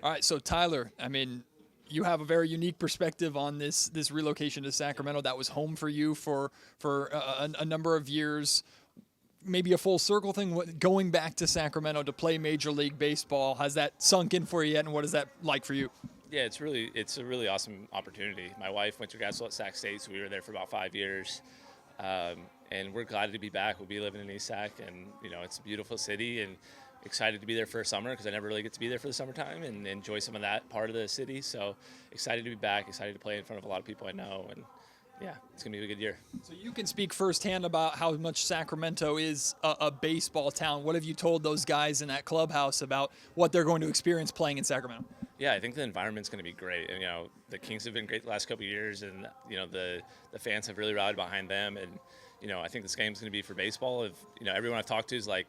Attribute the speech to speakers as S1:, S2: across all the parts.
S1: All right, so Tyler, I mean, you have a very unique perspective on this relocation to Sacramento. That was home for you for a number of years. Maybe a full circle thing. Going back to Sacramento to play Major League Baseball, has that sunk in for you yet? And what is that like for you?
S2: Yeah, it's a really awesome opportunity. My wife went to grad school at Sac State, so we were there for about 5 years, and we're glad to be back. We'll be living in East Sac, and it's a beautiful city, and excited to be there for a summer because I never really get to be there for the summertime and enjoy some of that part of the city. So excited to be back, excited to play in front of a lot of people I know, and yeah, it's gonna be a good year.
S1: So you can speak firsthand about how much Sacramento is a baseball town. What have you told those guys in that clubhouse about what they're going to experience playing in Sacramento?
S2: Yeah, I think the environment's going to be great. And, the Kings have been great the last couple of years, and the fans have really rallied behind them. And I think this game's going to be for baseball. If everyone I've talked to is like,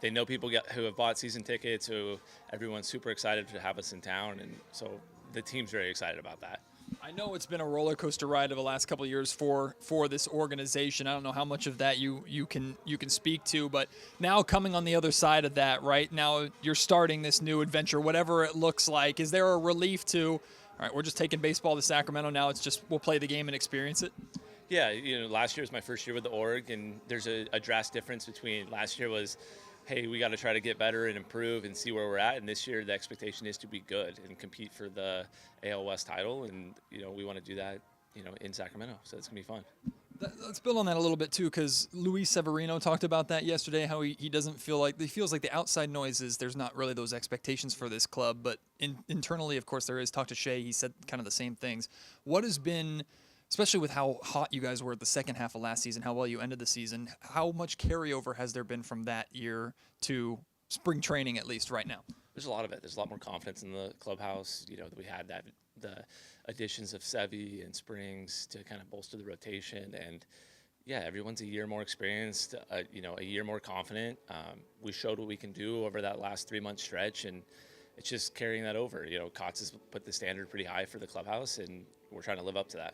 S2: they know people who have bought season tickets. Who everyone's super excited to have us in town, and so the team's very excited about that.
S1: I know it's been a roller coaster ride of the last couple of years for this organization. I don't know how much of that you can speak to, but now coming on the other side of that, right now you're starting this new adventure, whatever it looks like. Is there a relief to, all right, we're just taking baseball to Sacramento now? It's just we'll play the game and experience it.
S2: Yeah, last year was my first year with the org, and there's a drastic difference between last year was, hey, we got to try to get better and improve and see where we're at. And this year, the expectation is to be good and compete for the AL West title. And, we want to do that, in Sacramento. So it's going to be fun.
S1: Let's build on that a little bit, too, because Luis Severino talked about that yesterday, how he doesn't feel like – he feels like the outside noise is there's not really those expectations for this club. But internally, of course, there is. Talk to Shea. He said kind of the same things. What has been – especially with how hot you guys were at the second half of last season, how well you ended the season, how much carryover has there been from that year to spring training, at least right now?
S2: There's a lot of it. There's a lot more confidence in the clubhouse. We had the additions of Sevy and Springs to kind of bolster the rotation. And, yeah, everyone's a year more experienced, a year more confident. We showed what we can do over that last 3-month stretch, and it's just carrying that over. Kotz has put the standard pretty high for the clubhouse, and we're trying to live up to that.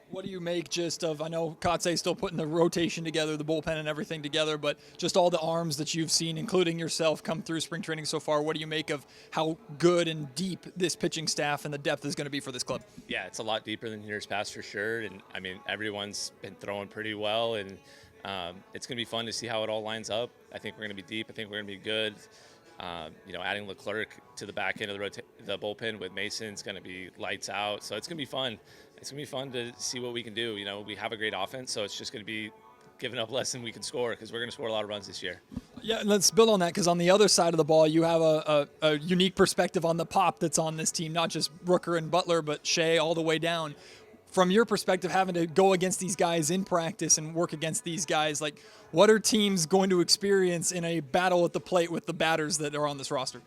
S1: What do you make just of, I know Kotze's still putting the rotation together, the bullpen and everything together, but just all the arms that you've seen, including yourself, come through spring training so far, what do you make of how good and deep this pitching staff and the depth is going to be for this club?
S2: Yeah, it's a lot deeper than years past for sure. And, I mean, everyone's been throwing pretty well, and it's going to be fun to see how it all lines up. I think we're going to be deep. I think we're going to be good. Adding Leclerc to the back end of the bullpen with Mason's going to be lights out. So it's going to be fun. It's going to be fun to see what we can do. We have a great offense, so it's just going to be giving up less than we can score because we're going to score a lot of runs this year.
S1: Yeah, and let's build on that because on the other side of the ball, you have a unique perspective on the pop that's on this team, not just Rooker and Butler, but Shea all the way down. From your perspective, having to go against these guys in practice and work against these guys, like what are teams going to experience in a battle at the plate with the batters that are on this roster?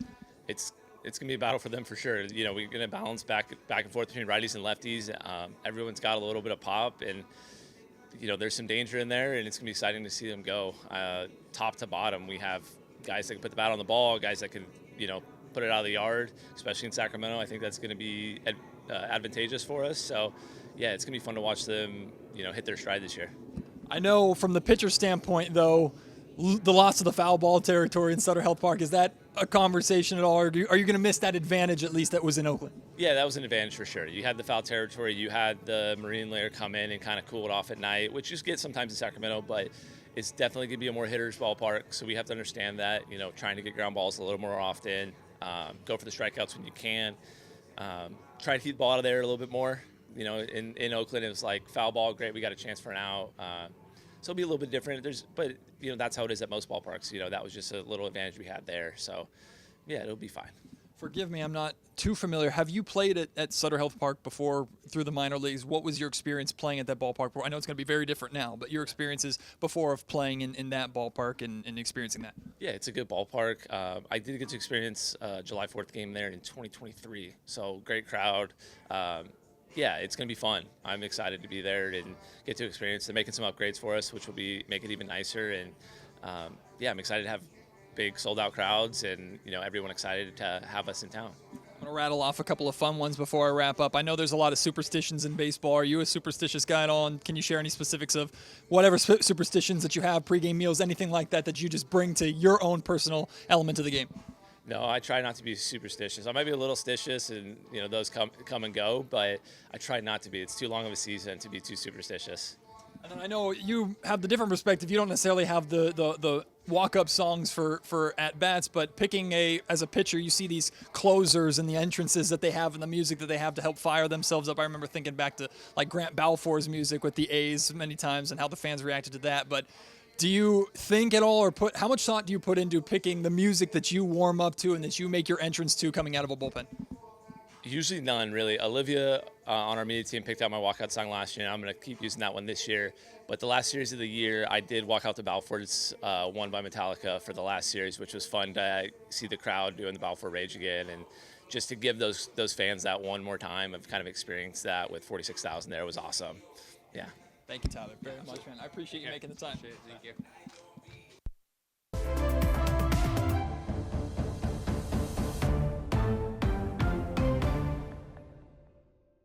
S2: It's going to be a battle for them for sure. We're going to balance back and forth between righties and lefties. Everyone's got a little bit of pop, and there's some danger in there, and it's going to be exciting to see them go top to bottom. We have guys that can put the bat on the ball, guys that can put it out of the yard, especially in Sacramento. I think that's going to be advantageous for us. So, yeah, it's going to be fun to watch them hit their stride this year.
S1: I know from the pitcher standpoint, though, the loss of the foul ball territory in Sutter Health Park, is that a conversation at all, or are you going to miss that advantage at least that was in Oakland?
S2: Yeah, that was an advantage for sure. You had the foul territory, you had the marine layer come in and kind of cool it off at night, which you get sometimes in Sacramento, but it's definitely going to be a more hitter's ballpark, so we have to understand that, trying to get ground balls a little more often, go for the strikeouts when you can, try to keep the ball out of there a little bit more. In Oakland, it was like foul ball, great, we got a chance for an out. So it'll be a little bit different. But that's how it is at most ballparks. That was just a little advantage we had there. So, yeah, it'll be fine.
S1: Forgive me, I'm not too familiar. Have you played at Sutter Health Park before through the minor leagues? What was your experience playing at that ballpark? I know it's going to be very different now, but your experiences before of playing in that ballpark and experiencing that.
S2: Yeah, it's a good ballpark. I did get to experience July 4th game there in 2023. So great crowd. Yeah, it's going to be fun. I'm excited to be there and get to experience. They're making some upgrades for us, which will make it even nicer. And, yeah, I'm excited to have big sold-out crowds and, everyone excited to have us in town.
S1: I'm going to rattle off a couple of fun ones before I wrap up. I know there's a lot of superstitions in baseball. Are you a superstitious guy at all? And can you share any specifics of whatever superstitions that you have, pregame meals, anything like that you just bring to your own personal element of the game?
S2: No, I try not to be superstitious. I might be a little stitious, and those come and go, but I try not to be. It's too long of a season to be too superstitious.
S1: And then I know you have the different perspective. You don't necessarily have the walk-up songs for at-bats, but picking as a pitcher, you see these closers and the entrances that they have and the music that they have to help fire themselves up. I remember thinking back to like Grant Balfour's music with the A's many times and how the fans reacted to that. But do you think at all, or how much thought do you put into picking the music that you warm up to and that you make your entrance to coming out of a bullpen?
S2: Usually none, really. Olivia on our media team picked out my walkout song last year, and I'm going to keep using that one this year. But the last series of the year, I did walk out to Balfour's One by Metallica for the last series, which was fun to see the crowd doing the Balfour Rage again. And just to give those fans that one more time. I've kind of experienced that with 46,000 there. It was awesome. Yeah.
S1: Thank you, Tyler, very much, man. I appreciate you making the time.
S3: Thank you.